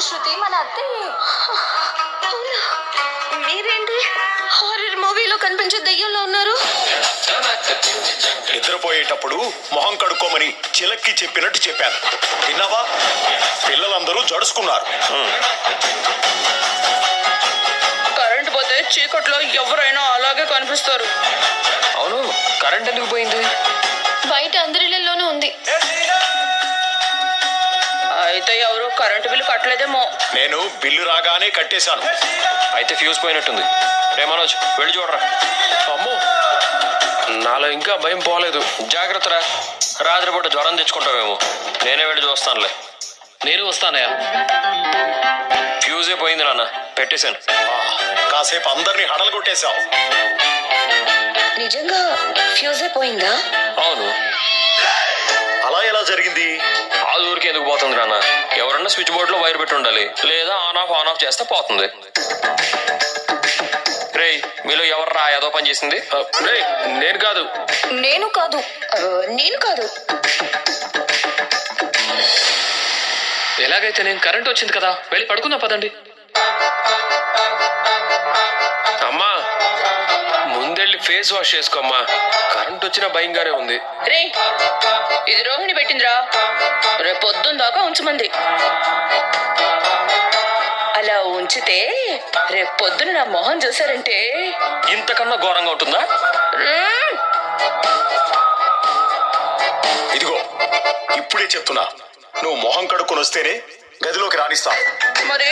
శృతి మన అత్తయ్య. మీరేంటి హారర్ మూవీలో కనిపించే దయ్యంలో ఉన్నారు? నిద్రపోయేటప్పుడు మొహం కడుక్కోమని చిలక్కి చెప్పినట్టు చెప్పాను. విన్నావా? పిల్లలందరూ జడుచుకున్నారు. కరెంట్ పోతే చీకట్లో ఎవరైనా అలాగే కనిపిస్తారు. అవును, కరెంట్ ఎందుకు పోయింది? బయట అందరిలోనూ ఉంది. అయితే ఎవరు కరెంటు బిల్లు కట్టలేదేమో. నేను బిల్లు రాగానే కట్టేశాను. అయితే ఫ్యూజ్ పోయినట్టుంది. రే మనోజ్, వెళ్ళి చూడరా. అమ్మో, నాలో ఇంకా భయం పోలేదు. జాగ్రత్తరా, రాత్రిపూట జ్వరం తెచ్చుకుంటావేమో. నేనే వెళ్ళి చూస్తానులే. నేను వస్తానయ్యా. ఫ్యూజే పోయింది నాన్న, పెట్టేశాను. కాసేపు అందరినీ హడలు కొట్టేశావు. నిజంగా ఫ్యూజే పోయిందా? అవును. అలా ఎలా జరిగింది? ఆ ఊరికి ఎందుకు పోతుంది నాన్న? ఎవరన్నా స్విచ్ బోర్డ్ లో వైర్ పెట్టి ఉండాలి, లేదా ఆన్ ఆఫ్ చేస్తే పోతుంది. రే, మీలో ఎవర్రా ఏదో పని చేసింది? రే, నేను కాదు. నేను కాదు. ఎలాగైతే నేను కరెంట్ వచ్చింది కదా, వెళ్ళి పడుకుందాం పదండి. అమ్మా, ముందెళ్ళి ఫేస్ వాష్ చేసుకోమ్మా. కరెంట్ వచ్చిన భయంగానే ఉంది. రే, ఇది రోహిణి పెట్టిందిరా. రేపు పొద్దున్న దాకా ఉంచమంది. అలా ఉంచితే రేపు పొద్దున నా మొహం చూసారంటే ఇంతకన్నా ఘోరంగా ఉంటుందా? ఇదిగో ఇప్పుడే చెప్తున్నా, నువ్వు మొహం కడుక్కొని వస్తేనే గదిలోకి రాణిస్తా. మరి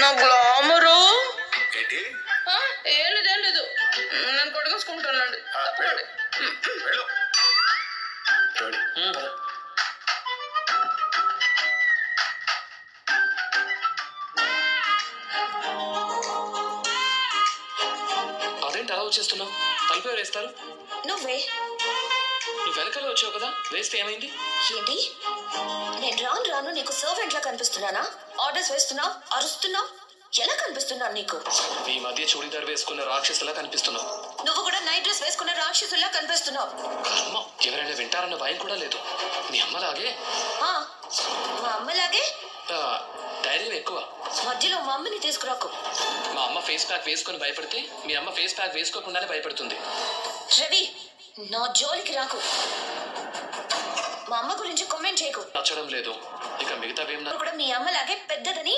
నా గ్లామరు ఏంటి? ఏం లేదు, నేను కొడుకేసుకుంటానండి. వెళ్ళు. అదేంటి అలా వచ్చేస్తున్నావు? తలుపు వేస్తారు. నువ్వే నువ్వు వెనకాల వచ్చావు కదా, వేస్తే ఏమైంది? ఏంటి? నేను రాను నీకు సర్వెంట్ లా కనిపిస్తున్నానా? ఆర్డర్స్ వేస్తున్నావు, అరుస్తున్నావు. ఎలా కనిపిస్తున్నాను నీకు? ఈ మధ్య చూడీదార్ వేసుకున్న రాక్షసులా కనిపిస్తున్నావు. నువ్వు కూడా నైట్ డ్రెస్ వేసుకున్న రాక్షసుల్లా కనిపిస్తున్నావు. అమ్మ, ఎవరైనా వింటారన్న భయం కూడా లేదు. మీ అమ్మలాగే. మా అమ్మలాగే ధైర్యం ఎక్కువ. మధ్యలో మా అమ్మని తీసుకురాకు. మా అమ్మ ఫేస్ ప్యాక్ వేసుకొని భయపడితే మీ అమ్మ ఫేస్ ప్యాక్ వేసుకోకుండానే భయపడుతుంది. రవి, నా జోలికి రాకు. మా అమ్మ గురించి కామెంట్ చేయకు. నచ్చడం లేదు. ఇక మిగతా కూడా మీ అమ్మలాగే పెద్దదని